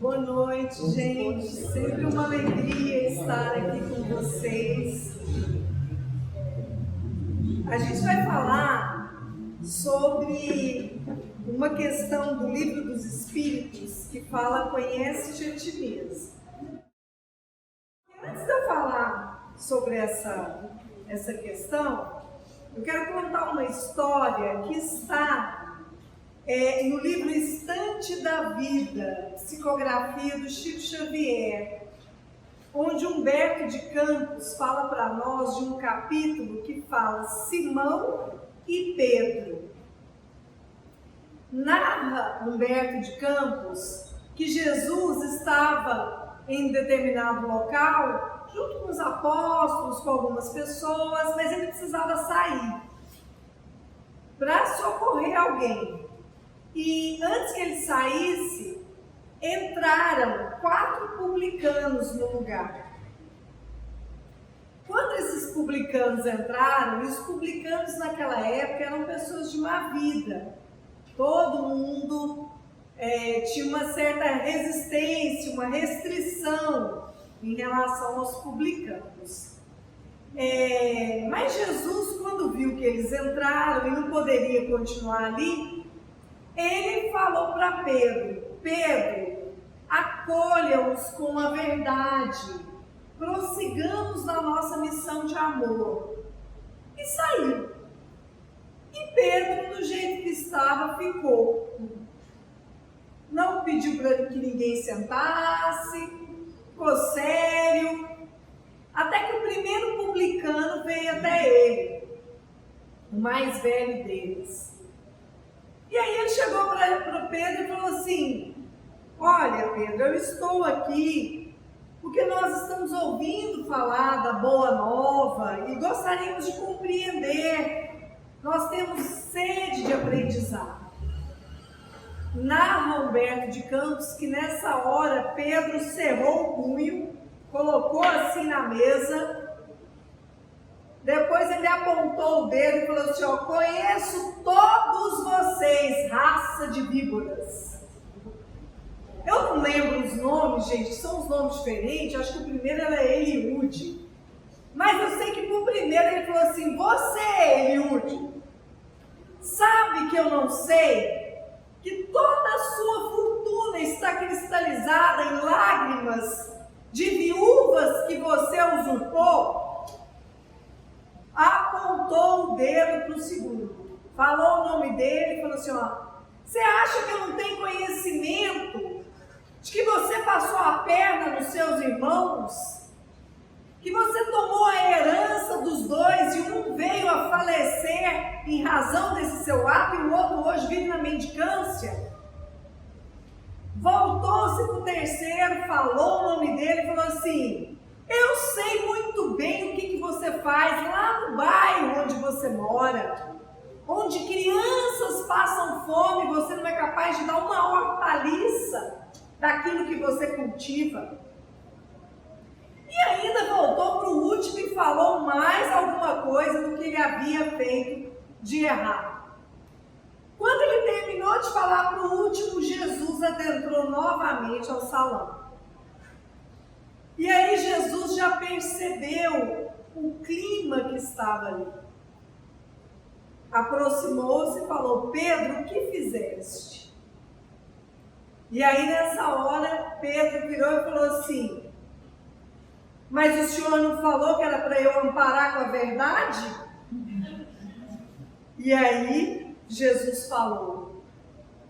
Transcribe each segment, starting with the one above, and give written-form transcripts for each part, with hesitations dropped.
Boa noite, gente. Sempre uma alegria estar aqui com vocês. A gente vai falar sobre uma questão do Livro dos Espíritos que fala: conhece-te a ti mesmo. Antes de eu falar sobre essa questão, eu quero contar uma história que está no livro Estante da Vida, psicografia do Chico Xavier, onde Humberto de Campos fala para nós de um capítulo que fala Simão e Pedro. Narra Humberto de Campos que Jesus estava em determinado local, junto com os apóstolos, com algumas pessoas, mas ele precisava sair para socorrer alguém. E antes que ele saísse, entraram 4 publicanos no lugar. Quando esses publicanos entraram, e os publicanos naquela época eram pessoas de má vida, todo mundo tinha uma certa resistência, uma restrição em relação aos publicanos. Mas Jesus, quando viu que eles entraram e não poderia continuar ali, ele falou para Pedro: Pedro, acolha-os com a verdade, prossigamos na nossa missão de amor. E saiu. E Pedro, do jeito que estava, ficou. Não pediu para que ninguém sentasse, ficou sério, até que o primeiro publicano veio até ele, o mais velho deles. E aí ele chegou para Pedro e falou assim: olha, Pedro, eu estou aqui porque nós estamos ouvindo falar da Boa Nova e gostaríamos de compreender. Nós temos sede de aprendizado. Narra Humberto de Campos que nessa hora Pedro cerrou o punho, colocou assim na mesa. Depois ele apontou o dedo e falou assim: ó, conheço todos vocês, raça de víboras. Eu não lembro os nomes, gente, são os nomes diferentes. Acho que o primeiro era Eliúde. Mas eu sei que pro primeiro ele falou assim: você, Eliúde, sabe que eu não sei que toda a sua fortuna está cristalizada em lágrimas de viúvas que você usurpou? Apontou o dedo para o segundo, falou o nome dele e falou assim: ó, você acha que eu não tenho conhecimento de que você passou a perna nos seus irmãos? Que você tomou a herança dos dois e um veio a falecer em razão desse seu ato e o outro hoje vive na mendicância? Voltou-se para o terceiro, falou o nome dele e falou assim: eu sei muito bem o que você faz lá no bairro onde você mora, onde crianças passam fome, você não é capaz de dar uma hortaliça daquilo que você cultiva. E ainda voltou para o último e falou mais alguma coisa do que ele havia feito de errado. Quando ele terminou de falar para o último, Jesus adentrou novamente ao salão. E aí Jesus já percebeu o clima que estava ali. Aproximou-se e falou: Pedro, o que fizeste? E aí nessa hora Pedro virou e falou assim: mas o senhor não falou que era para eu amparar com a verdade? E aí Jesus falou: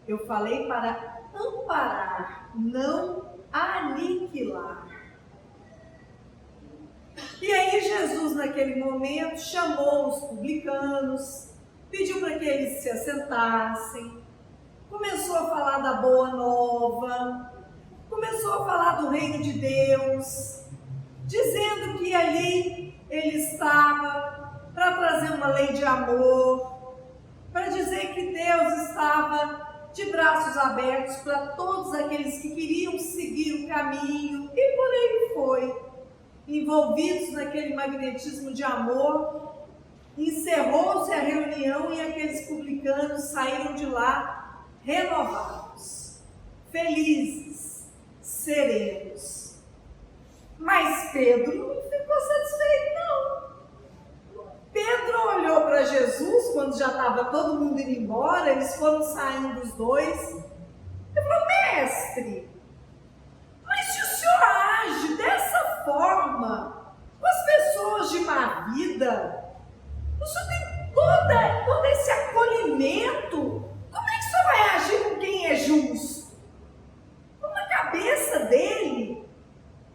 eu falei para amparar, não aniquilar. E aí Jesus naquele momento chamou os publicanos, pediu para que eles se assentassem, começou a falar da Boa Nova, começou a falar do reino de Deus, dizendo que ali ele estava para trazer uma lei de amor, para dizer que Deus estava de braços abertos para todos aqueles que queriam seguir o caminho, e por aí foi. Envolvidos naquele magnetismo de amor, encerrou-se a reunião e aqueles publicanos saíram de lá renovados, felizes, serenos. Mas Pedro não ficou satisfeito, não. Pedro olhou para Jesus quando já estava todo mundo indo embora, eles foram saindo os dois. Ele falou: mestre, mas se o senhor age dessa forma com as pessoas de má vida, o senhor tem todo esse acolhimento, como é que o senhor vai agir com quem é justo? Na cabeça dele,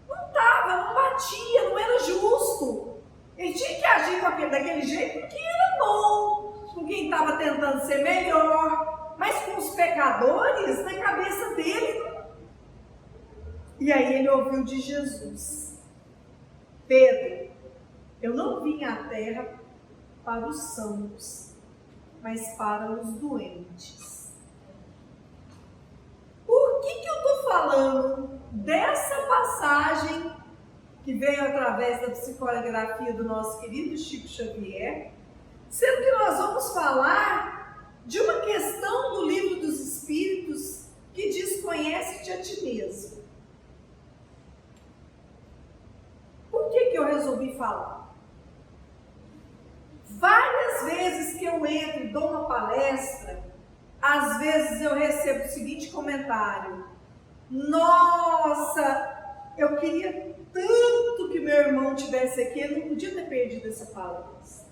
não batia, não era justo. Ele tinha que agir daquele jeito porque era bom, com quem estava tentando ser melhor, mas com os pecadores, na cabeça dele. E aí ele ouviu de Jesus: Pedro, eu não vim à terra para os sãos, mas para os doentes. Por que eu estou falando dessa passagem que veio através da psicografia do nosso querido Chico Xavier, sendo que nós vamos falar de uma questão do Livro dos Espíritos que diz: conhece-te a ti mesmo? Por que eu resolvi falar? Várias vezes que eu entro e dou uma palestra, às vezes eu recebo o seguinte comentário: nossa, eu queria tanto que meu irmão tivesse aqui, ele não podia ter perdido essa palestra.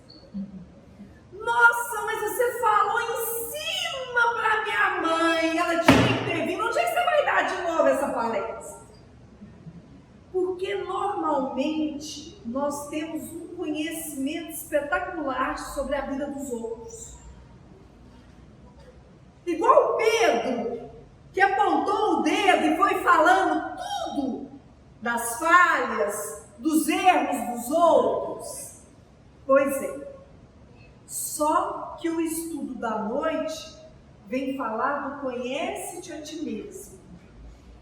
Nossa, mas você falou em cima para minha mãe, ela tinha que ter vindo. Onde é que você vai dar de novo essa palestra? Porque normalmente nós temos um conhecimento espetacular sobre a vida dos outros. Igual Pedro, que apontou o dedo e foi falando tudo das falhas, dos erros dos outros. Pois é, só que o estudo da noite vem falar do conhece-te a ti mesmo.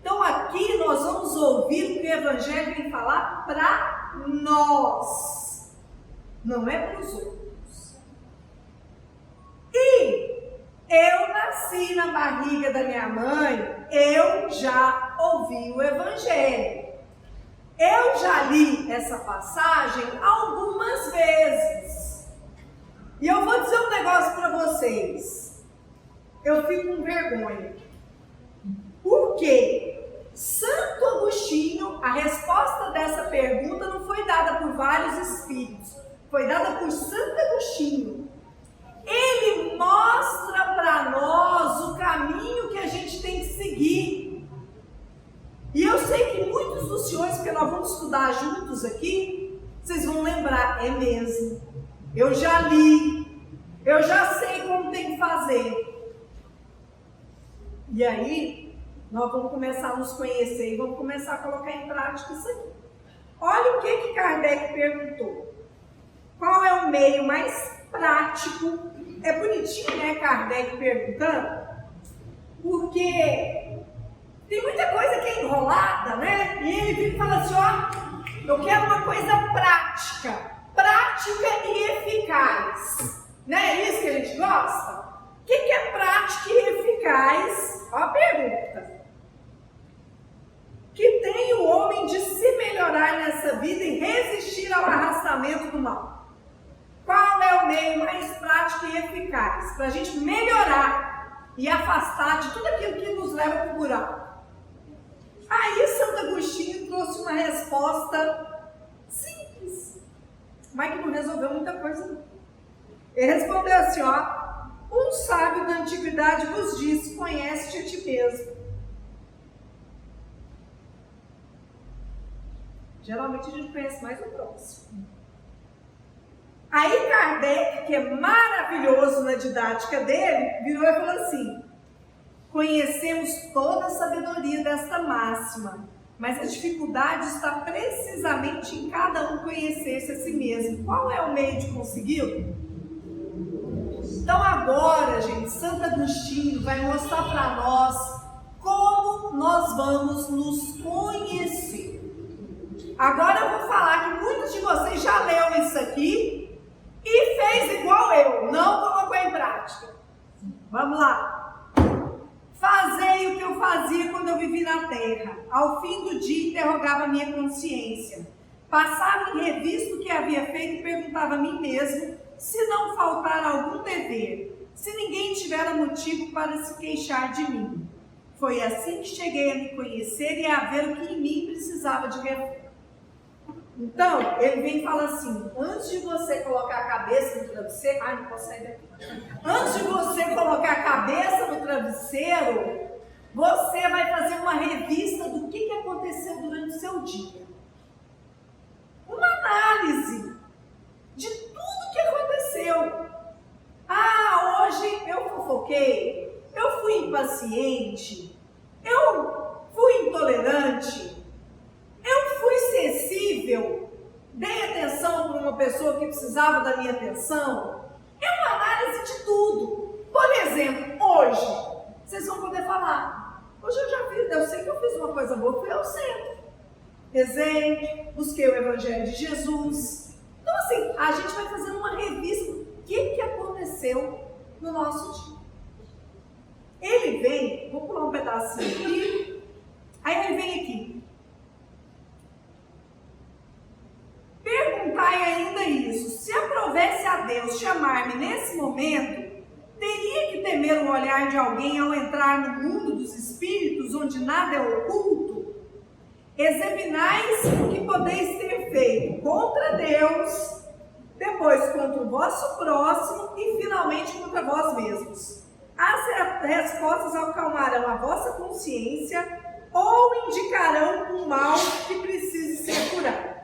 Então aqui nós vamos ouvir o que o Evangelho vem falar para nós, não é para os outros. E eu nasci na barriga da minha mãe, eu já ouvi o Evangelho. Eu já li essa passagem algumas vezes. E eu vou dizer um negócio para vocês. Eu fico com vergonha. Por quê? Santo Agostinho, a resposta dessa pergunta não foi dada por vários espíritos. Foi dada por Santo Agostinho. Ele mostra para nós o caminho que a gente tem que seguir. E eu sei que muitos dos senhores, porque nós vamos estudar juntos aqui, vocês vão lembrar: é mesmo, eu já li, eu já sei como tem que fazer. E aí, nós vamos começar a nos conhecer e vamos começar a colocar em prática isso aqui. Olha o que Kardec perguntou. Qual é o meio mais prático? É bonitinho, né, Kardec perguntando? Porque tem muita coisa que é enrolada, né? E ele vem e fala assim: ó, eu quero uma coisa prática e eficaz. Não é isso que a gente gosta? O que é prática e eficaz? Ó a pergunta. Que tem o homem de se melhorar nessa vida e resistir ao arrastamento do mal? Qual é o meio mais prático e eficaz para a gente melhorar e afastar de tudo aquilo que nos leva para o buraco? Aí Santo Agostinho trouxe uma resposta simples, mas que não resolveu muita coisa não. Ele respondeu assim: ó, um sábio da antiguidade vos disse: conhece-te a ti mesmo. Geralmente a gente conhece mais o próximo. Aí Kardec, que é maravilhoso na didática dele, virou e falou assim: conhecemos toda a sabedoria desta máxima, mas a dificuldade está precisamente em cada um conhecer-se a si mesmo. Qual é o meio de consegui-lo? Então agora, gente, Santo Agostinho vai mostrar para nós como nós vamos nos conhecer. Agora eu vou falar que muitos de vocês já leram isso aqui e fez igual eu, não colocou em prática. Vamos lá. Fazei o que eu fazia quando eu vivi na Terra. terra. Ao fim do dia, interrogava minha consciência. Passava em revista o que havia feito e perguntava a mim mesmo se não faltar algum dever, se ninguém tivera motivo para se queixar de mim. Foi assim que cheguei a me conhecer e a ver o que em mim precisava de reforma. Então, ele vem e fala assim, antes de você colocar a cabeça no travesseiro, não posso sair daqui. Antes de você colocar a cabeça no travesseiro, você vai fazer uma revista do que aconteceu durante o seu dia. Uma análise de tudo que aconteceu. Hoje eu fofoquei, eu fui impaciente, eu fui intolerante, eu fui sensível, dei atenção para uma pessoa que precisava da minha atenção. É uma análise de tudo. Por exemplo, hoje, vocês vão poder falar, hoje eu sei que eu fiz uma coisa boa, fui ao centro. Rezei, busquei o Evangelho de Jesus. Então assim, a gente vai fazendo uma revista do que aconteceu no nosso dia. Ele vem, vou pular um pedacinho aqui, aí ele vem aqui. Perguntai ainda isso, se aprovesse a Deus chamar-me nesse momento, teria que temer o olhar de alguém ao entrar no mundo dos espíritos, onde nada é oculto? Examinais o que podeis ter feito contra Deus, depois contra o vosso próximo e finalmente contra vós mesmos. As respostas acalmarão a vossa consciência ou indicarão um mal que precise ser curado.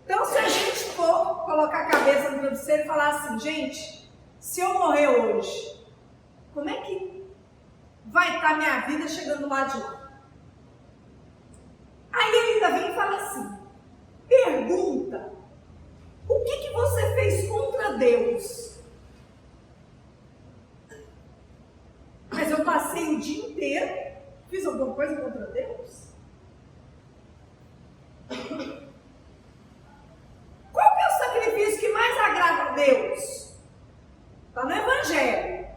Então, se a gente for colocar a cabeça no travesseiro e falar assim, gente, se eu morrer hoje, como é que vai estar minha vida chegando lá de lá? Aí ele ainda vem e fala assim, pergunta, o que você fez contra Deus? Mas eu passei o dia inteiro, fiz alguma coisa contra Deus? Qual que é o sacrifício que mais agrada a Deus? Está no Evangelho.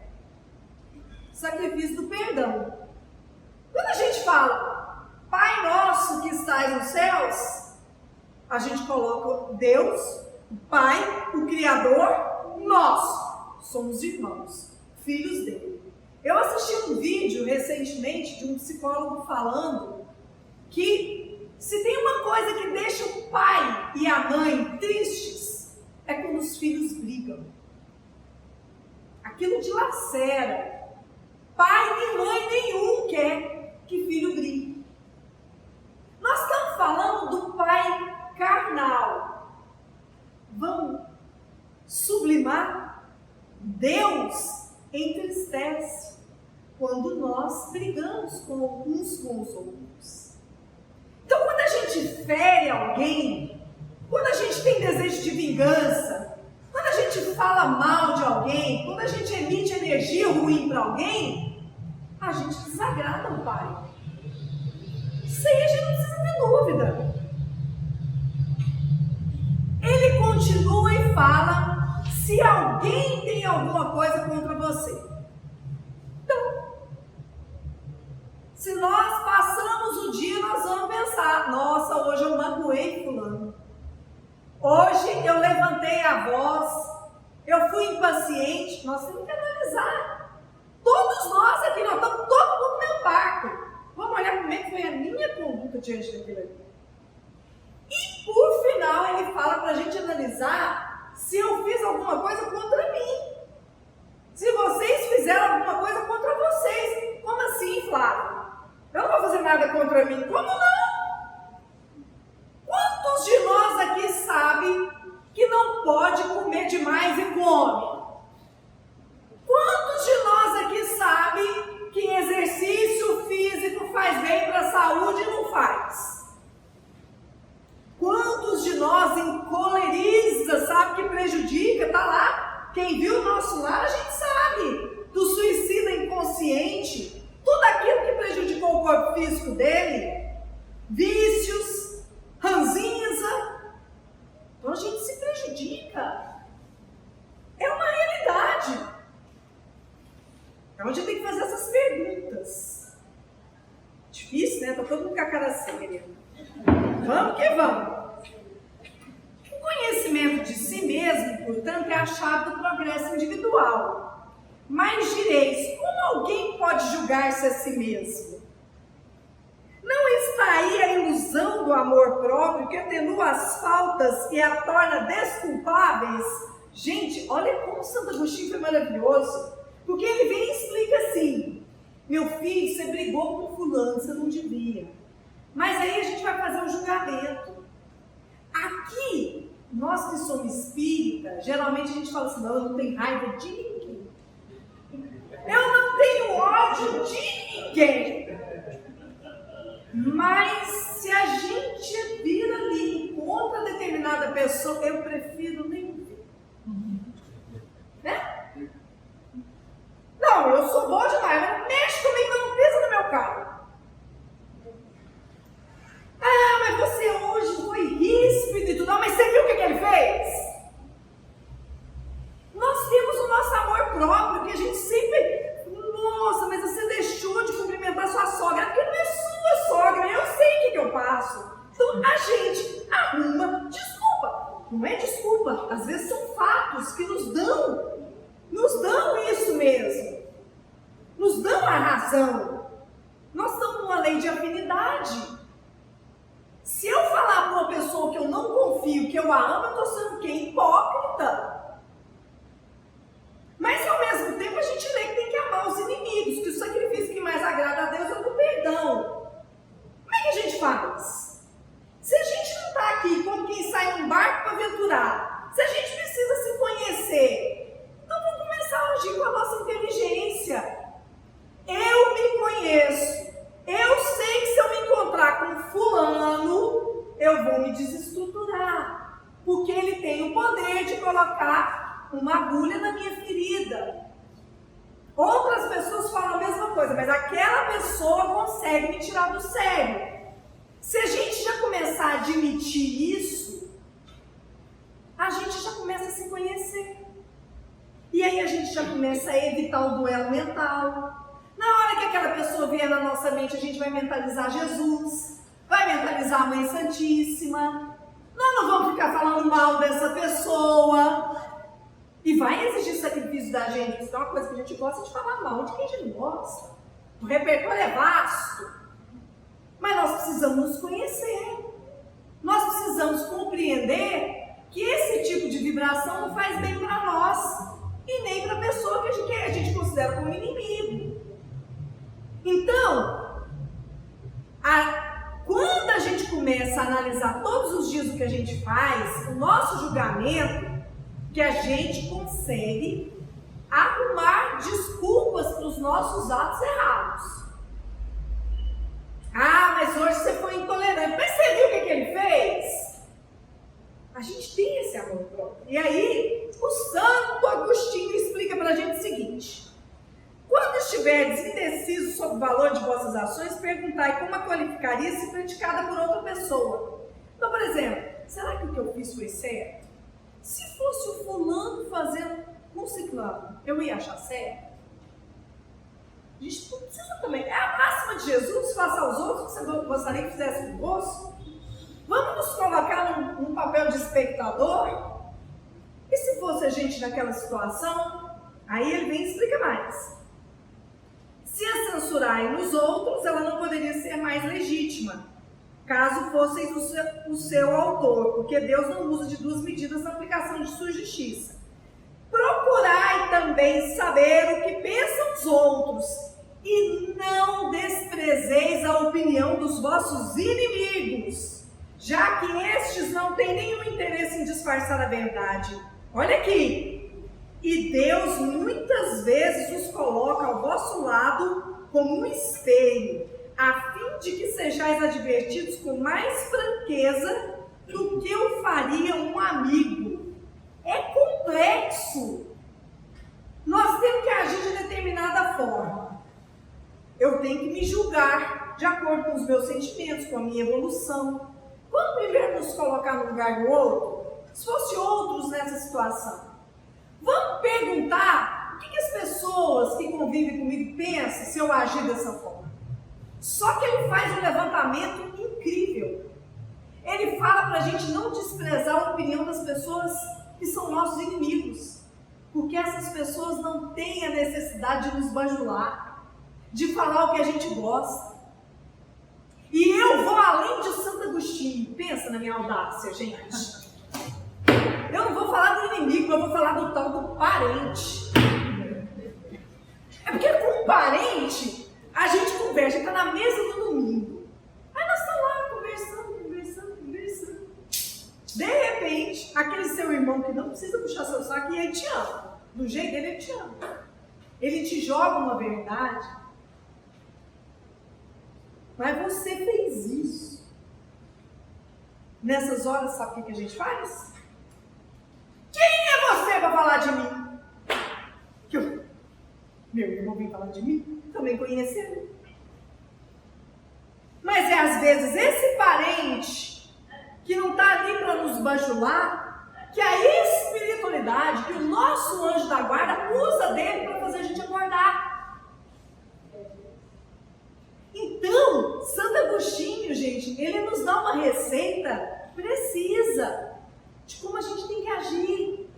Sacrifício do perdão. Quando a gente fala, Pai nosso que estás nos céus, a gente coloca Deus, o Pai, o Criador, nós somos irmãos, filhos dele. Eu assisti um vídeo recentemente de um psicólogo falando que se tem uma coisa que deixa o pai e a mãe tristes, é quando os filhos brigam. Aquilo dilacera. Pai e mãe nenhum quer que filho brigue. Nós estamos falando do pai carnal. Vamos sublimar? Deus entristece quando nós brigamos uns com os outros. Então, quando a gente fere alguém, quando a gente tem desejo de vingança, quando a gente fala mal de alguém, quando a gente emite energia ruim para alguém, a gente desagrada o Pai. Isso aí a gente não precisa ter dúvida. Ele continua e fala, se alguém tem alguma coisa contra você. Então, se nós passamos o dia, nós vamos pensar, nossa, hoje eu magoei fulano. Hoje eu levantei a voz, eu fui impaciente. Nós temos que analisar. Todos nós aqui, nós estamos todo mundo no mesmo barco. Vamos olhar como é que foi a minha conduta diante daquilo ali. E por final ele fala para a gente analisar se eu fiz alguma coisa contra mim. Se vocês fizeram alguma coisa contra vocês. Como assim, Flávio? Eu não vou fazer nada contra mim. Como não? Quantos de nós aqui sabem que não pode comer demais e come? Quantos de nós aqui sabem que exercício físico faz bem para a saúde e não faz? Quantos de nós encoleriza, sabe que prejudica, está lá? Quem viu o nosso lar, a gente sabe. Do suicida inconsciente, tudo aquilo que prejudicou o corpo físico dele, vícios, ranzinza. Então a gente se prejudica. É uma realidade. Então a gente tem que fazer essas perguntas. Difícil, né? Estou todo mundo com a cara séria. Vamos que vamos. O conhecimento de si mesmo, portanto, é a chave do progresso individual. Mas direis, como alguém pode julgar-se a si mesmo? Não está aí a ilusão do amor próprio que atenua as faltas e a torna desculpáveis? Gente, olha como Santo Agostinho foi maravilhoso. Porque ele vem e explica assim: meu filho, você brigou com fulano, você não devia. Mas aí a gente vai fazer um julgamento. Aqui, nós que somos espíritas, geralmente a gente fala assim: não, eu não tenho raiva de ninguém. Eu não tenho ódio de ninguém. Mas se a gente vira ali e encontra determinada pessoa, eu prefiro nem ver. Né? Não, eu sou boa demais, mas mexe comigo, não pisa no meu carro. Ah, mas você hoje foi ríspido e tudo, mas você viu o que ele fez? Nós temos o nosso amor próprio, que a gente sempre... Nossa, mas você deixou de cumprimentar sua sogra, porque não é sua sogra, eu sei o que eu passo. Então a gente arruma desculpa. Não é desculpa, às vezes são fatos que nos dão isso mesmo. Nos dão a razão. Nós estamos numa lei de afinidade. Se eu falar para uma pessoa que eu não confio, que eu a amo, eu estou sendo o quê? Hipócrita. Mas ao mesmo tempo a gente lê que tem que amar os inimigos, que o sacrifício que mais agrada a Deus é o do perdão. Como é que a gente faz? Se a gente não está aqui como quem sai num barco para aventurar, se a gente precisa se conhecer, então vamos começar a agir com a nossa inteligência. Eu me conheço. Eu sei que se eu me encontrar com fulano, eu vou me desestruturar. Porque ele tem o poder de colocar uma agulha na minha ferida. Outras pessoas falam a mesma coisa, mas aquela pessoa consegue me tirar do sério. Se a gente já começar a admitir isso, a gente já começa a se conhecer. E aí a gente já começa a evitar o duelo mental. Na hora que aquela pessoa vier na nossa mente, a gente vai mentalizar Jesus, vai mentalizar a Mãe Santíssima. Nós não vamos ficar falando mal dessa pessoa. E vai exigir sacrifício da gente. Isso é uma coisa que a gente gosta de falar mal de quem a gente gosta. O repertório é vasto. Mas nós precisamos nos conhecer. Nós precisamos compreender que esse tipo de vibração não faz bem para nós. E nem para a pessoa que a gente considera como inimigo. Então, quando a gente começa a analisar todos os dias o que a gente faz, o nosso julgamento, que a gente consegue arrumar desculpas para os nossos atos errados. Ah, mas hoje você foi intolerante. Mas você viu o que ele fez? A gente tem esse amor próprio. E aí, o Santo Agostinho explica para a gente o seguinte: quando estiverdes indecisos sobre o valor de vossas ações, perguntai como a qualificaria se praticada por outra pessoa. Então, por exemplo, será que o que eu fiz foi certo? Se fosse o fulano fazendo com o ciclano, eu ia achar certo? A gente não precisa também. É a máxima de Jesus: faça aos outros o que você gostaria que fizesse conosco. Vamos nos colocar num papel de espectador? E se fosse a gente naquela situação? Aí ele vem e explica mais. Se a censurarem nos outros, ela não poderia ser mais legítima, caso fosseis o seu autor, porque Deus não usa de duas medidas na aplicação de sua justiça. Procurai também saber o que pensam os outros, e não desprezeis a opinião dos vossos inimigos, já que estes não têm nenhum interesse em disfarçar a verdade. Olha aqui. E Deus muitas vezes os coloca ao vosso lado como um espelho, a fim de que sejais advertidos com mais franqueza do que o faria um amigo. É complexo. Nós temos que agir de determinada forma. Eu tenho que me julgar de acordo com os meus sentimentos, com a minha evolução. Vamos primeiro nos colocar no lugar do outro? Se fosse outros nessa situação. Vamos perguntar o que as pessoas que convivem comigo pensam se eu agir dessa forma. Só que ele faz um levantamento incrível. Ele fala para a gente não desprezar a opinião das pessoas que são nossos inimigos, porque essas pessoas não têm a necessidade de nos bajular, de falar o que a gente gosta. E eu vou além de Santo Agostinho. Pensa na minha audácia, gente. Eu não vou falar do inimigo, eu vou falar do tal do parente. É porque com o parente, a gente conversa, está na mesa do domingo. Aí nós estamos lá conversando. De repente, aquele seu irmão que não precisa puxar seu saco, e ele te ama. Do jeito dele, ele te ama. Ele te joga uma verdade. Mas você fez isso. Nessas horas, sabe o que a gente faz? Quem é você para falar de mim? Meu irmão vem falar de mim? Também conhecendo. Mas é às vezes esse parente que não está ali para nos bajular, que a espiritualidade, que o nosso anjo da guarda usa dele para fazer a gente acordar. Então, Santo Agostinho, gente, ele nos dá uma receita precisa de como a gente tem que agir,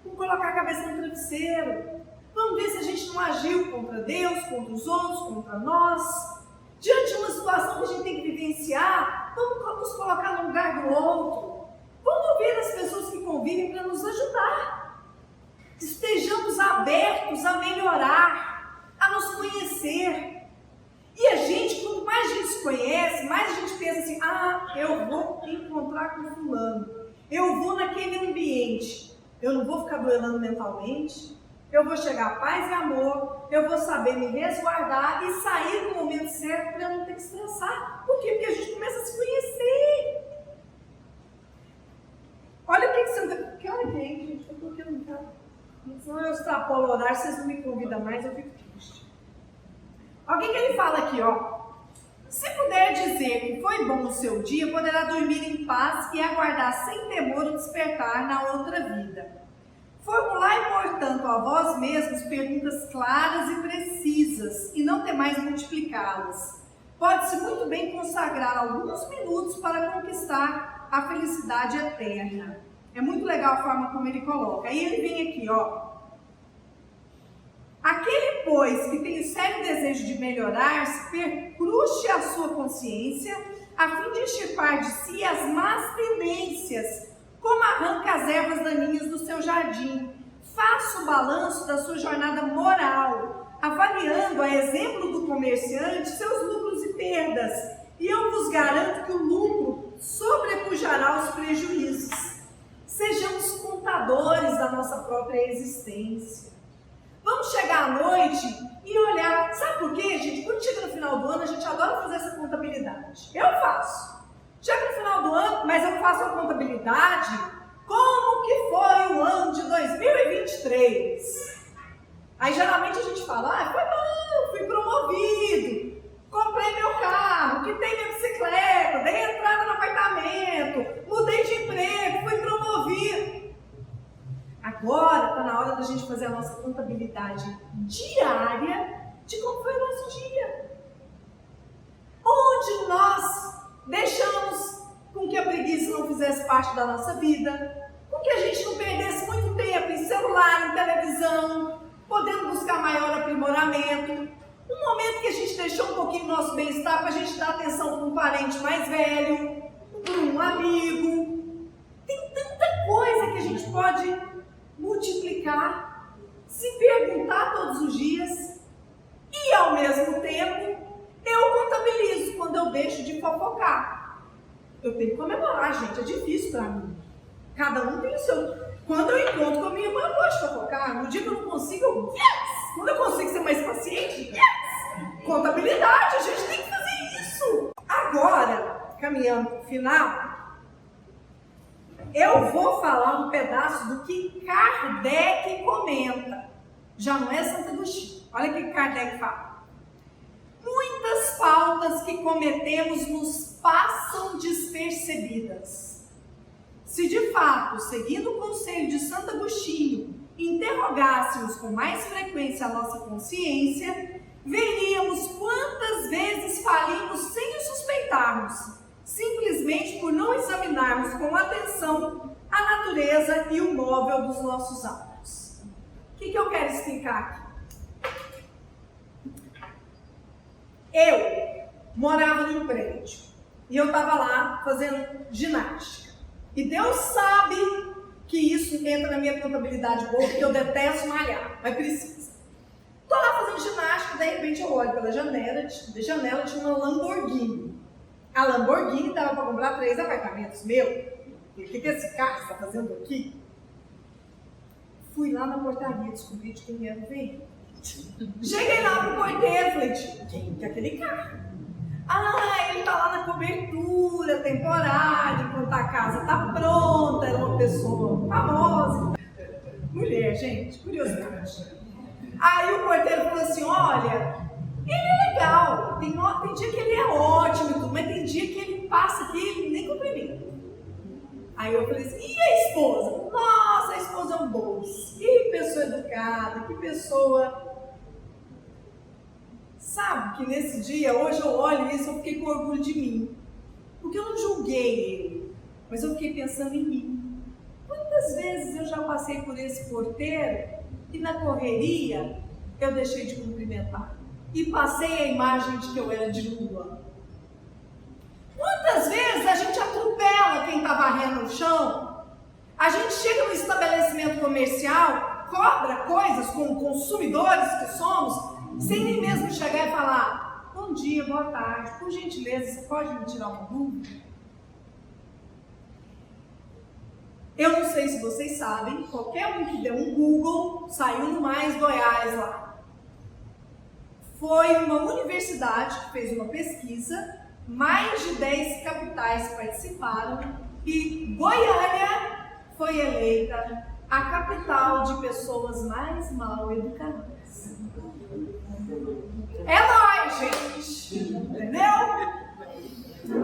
como colocar a cabeça no travesseiro. Vamos ver se a gente não agiu contra Deus, contra os outros, contra nós. Diante de uma situação que a gente tem que vivenciar, vamos nos colocar no lugar do outro. Vamos ouvir as pessoas que convivem para nos ajudar. Estejamos abertos a melhorar, a nos conhecer. E a gente, quanto mais a gente se conhece, mais a gente pensa assim, eu vou encontrar com fulano, eu vou naquele ambiente, eu não vou ficar duelando mentalmente, eu vou chegar a paz e amor, eu vou saber me resguardar e sair no momento certo para eu não ter que estressar. Por quê? Porque a gente começa a se conhecer. Olha o que você... Que hora que é, gente? Eu estou aqui no carro. Senão eu extrapolo o horário, vocês não me convidam mais, eu fico triste. Alguém que ele fala aqui, ó. Se puder dizer que foi bom o seu dia, poderá dormir em paz e aguardar sem temor o despertar na outra vida. Formulai, portanto, a vós mesmos perguntas claras e precisas e não temais multiplicá-las. Pode-se muito bem consagrar alguns minutos para conquistar a felicidade eterna. É muito legal a forma como ele coloca. Aí ele vem aqui, ó. Aquele, pois, que tem o sério desejo de melhorar-se, percruste a sua consciência, a fim de extirpar de si as más tendências, como arranca as ervas daninhas do seu jardim. Faça o balanço da sua jornada moral, avaliando, a exemplo do comerciante, seus lucros e perdas. E eu vos garanto que o lucro sobrepujará os prejuízos. Sejamos contadores da nossa própria existência. Vamos chegar à noite e olhar. Sabe por quê, gente? Quando chega no final do ano, a gente adora fazer essa contabilidade. Eu faço. Chega no final do ano, mas eu faço a contabilidade como que foi o ano de 2023. Aí geralmente a gente fala, foi bom, fui promovido, comprei meu carro, quitei minha bicicleta, dei entrada no apartamento, mudei de emprego, fui promovido. Agora está na hora da gente fazer a nossa contabilidade diária de como foi o nosso dia. Onde nós deixamos com que a preguiça não fizesse parte da nossa vida, com que a gente não perdesse muito tempo em celular, em televisão, podendo buscar maior aprimoramento. Um momento que a gente deixou um pouquinho do nosso bem-estar para a gente dar atenção para um parente mais velho, para um amigo. Tem tanta coisa que a gente pode multiplicar, se perguntar todos os dias e ao mesmo tempo eu contabilizo quando eu deixo de fofocar. Eu tenho que comemorar, gente, é difícil para mim. Cada um tem o seu. Quando eu encontro com a minha irmã, eu gosto de fofocar. No dia que eu não consigo, eu yes! Quando eu consigo ser mais paciente, yes! Contabilidade, a gente tem que fazer isso. Agora, caminhando para o final, eu vou falar um pedaço do que Kardec comenta. Já não é Santo Agostinho. Olha o que Kardec fala. Muitas faltas que cometemos nos passam despercebidas. Se de fato, seguindo o conselho de Santo Agostinho, interrogássemos com mais frequência a nossa consciência, veríamos quantas vezes falimos sem o suspeitarmos, simplesmente por não examinarmos com atenção a natureza e o móvel dos nossos atos. O que eu quero explicar aqui? Eu morava num prédio e eu estava lá fazendo ginástica. E Deus sabe que isso entra na minha contabilidade boa, porque eu detesto malhar, mas precisa. Estou lá fazendo ginástica, de repente eu olho pela janela, tinha uma Lamborghini. A Lamborghini dava para comprar 3 apartamentos meus. O que esse carro está fazendo aqui? Fui lá na portaria, descobri de quem era o veículo. Cheguei lá pro porteiro, falei, quem que é aquele carro? Ah, ele está lá na cobertura temporária, enquanto a casa está pronta, era uma pessoa famosa. Mulher, gente, curiosidade. Aí o porteiro falou assim, olha, ele é legal, tem dia que ele é ótimo e tudo, mas tem dia que ele passa aqui e ele nem cumprimenta. Aí eu falei assim, e a esposa? Nossa, a esposa é um doce. Que pessoa educada, que pessoa... Sabe que nesse dia, hoje eu olho isso, eu fiquei com orgulho de mim. Porque eu não julguei ele, mas eu fiquei pensando em mim. Quantas vezes eu já passei por esse porteiro e na correria eu deixei de cumprimentar. E passei a imagem de que eu era de lua. Quantas vezes a gente atropela quem está varrendo o chão? A gente chega no estabelecimento comercial, cobra coisas como consumidores que somos, sem nem mesmo chegar e falar, bom dia, boa tarde, por gentileza, você pode me tirar uma dúvida? Eu não sei se vocês sabem, qualquer um que deu um Google, saiu no Mais Goiás lá. Foi uma universidade que fez uma pesquisa, mais de 10 capitais participaram e Goiânia foi eleita a capital de pessoas mais mal educadas. É nóis, gente! Entendeu?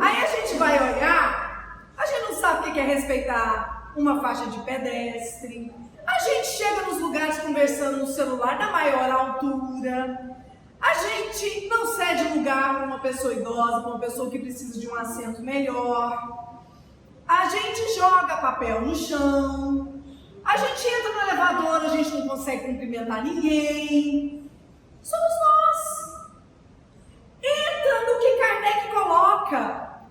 Aí a gente vai olhar, a gente não sabe o que é respeitar uma faixa de pedestre, a gente chega nos lugares conversando no celular da maior altura, a gente não cede lugar para uma pessoa idosa, para uma pessoa que precisa de um assento melhor, a gente joga papel no chão, a gente entra no elevador, a gente não consegue cumprimentar ninguém. Somos nós. Entra no que Kardec coloca.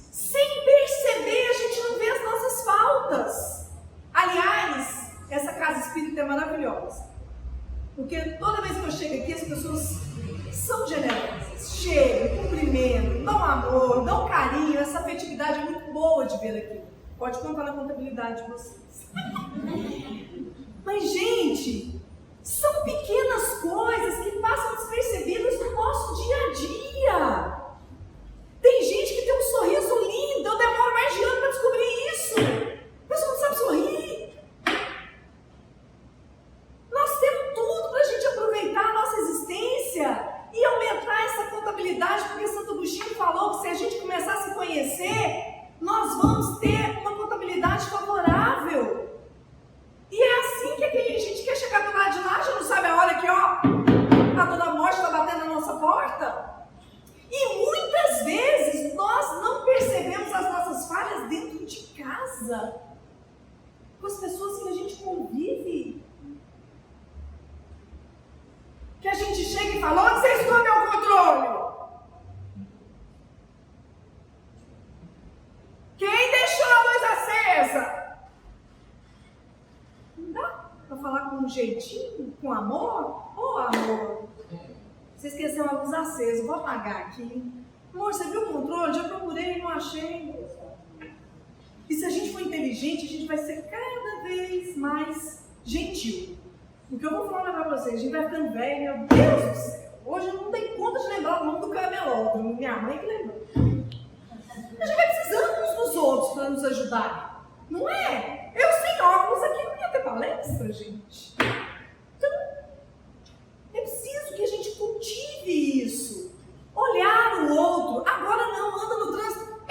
Sem perceber, a gente não vê as nossas faltas. Aliás, essa casa espírita é maravilhosa. Porque toda vez que eu chego aqui, as pessoas são generosas. Chegam, cumprimentam, dão amor, dão carinho. Essa afetividade é muito boa de ver aqui. Pode contar na contabilidade de vocês. Mas, gente, são pequenas coisas que passam despercebidas no nosso dia a dia. Tem gente que tem um sorriso lindo, eu demoro mais de ano para descobrir isso. A pessoa não sabe sorrir. Nós temos tudo para a gente aproveitar a nossa existência e aumentar essa contabilidade, porque Santo Agostinho falou que se a gente começar a se conhecer, nós vamos ter uma contabilidade favorável. E é assim que a gente quer chegar do lado de lá, já não sabe a hora que, a dona morte está batendo na nossa porta. E muitas vezes nós não percebemos as nossas falhas dentro de casa, com as pessoas que a gente convive. Que a gente chega e fala, onde você esconde o controle? Quem deixou a luz acesa? Não dá para falar com um jeitinho, com amor? Ô amor, você esqueceu a luz acesa, vou apagar aqui. Amor, você viu o controle? Já procurei e não achei. E se a gente for inteligente, a gente vai ser cada vez mais gentil. Porque eu vou falar para vocês, a gente vai ficando velho, meu Deus do céu. Hoje eu não dei conta de lembrar o nome do camelódromo, minha mãe que lembrou. A gente vai precisando uns dos outros para nos ajudar. Não é? Eu sem óculos aqui não ia ter palestra, gente. Então, é preciso que a gente cultive isso. Olhar o outro. Agora não, anda no trânsito.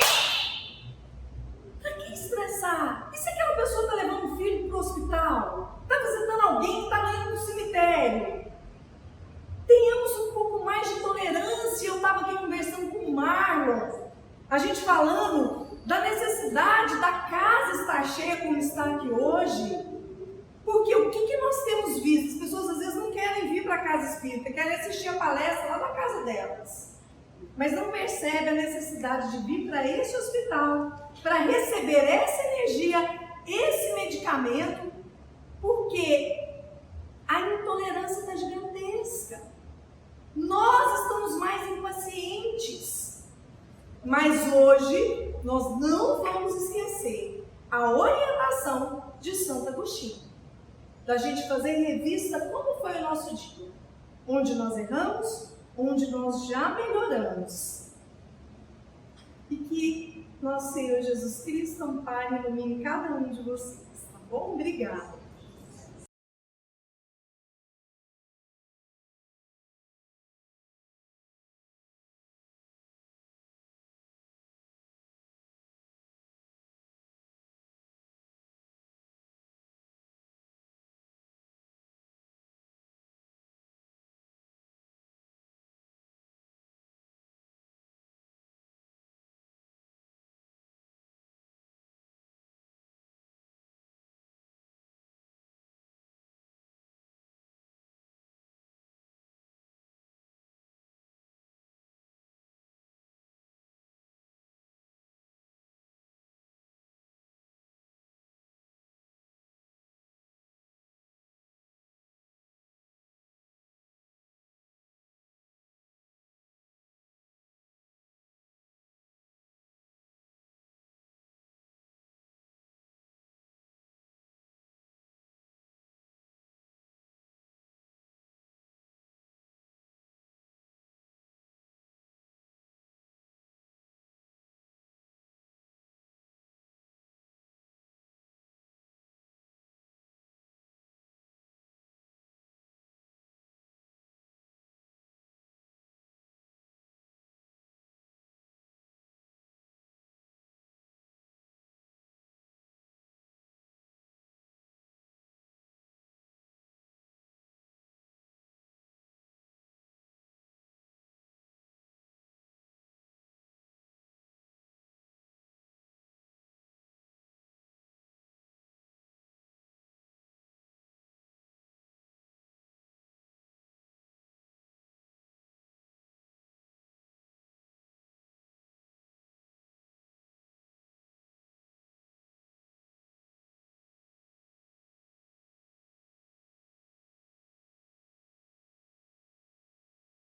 Para que estressar? E se aquela pessoa está levando um filho para o hospital? Está visitando alguém que está indo no cemitério? Tenhamos um pouco mais A gente falando da necessidade da casa estar cheia como está aqui hoje. Porque o que nós temos visto? As pessoas às vezes não querem vir para a casa espírita, querem assistir a palestra lá na casa delas. Mas não percebem a necessidade de vir para esse hospital, para receber essa energia, esse medicamento, porque a intolerância está gigantesca. Nós estamos mais impacientes. Mas hoje nós não vamos esquecer a orientação de Santo Agostinho, da gente fazer revista como foi o nosso dia, onde nós erramos, onde nós já melhoramos. E que nosso Senhor Jesus Cristo ampare e ilumine cada um de vocês, tá bom? Obrigada.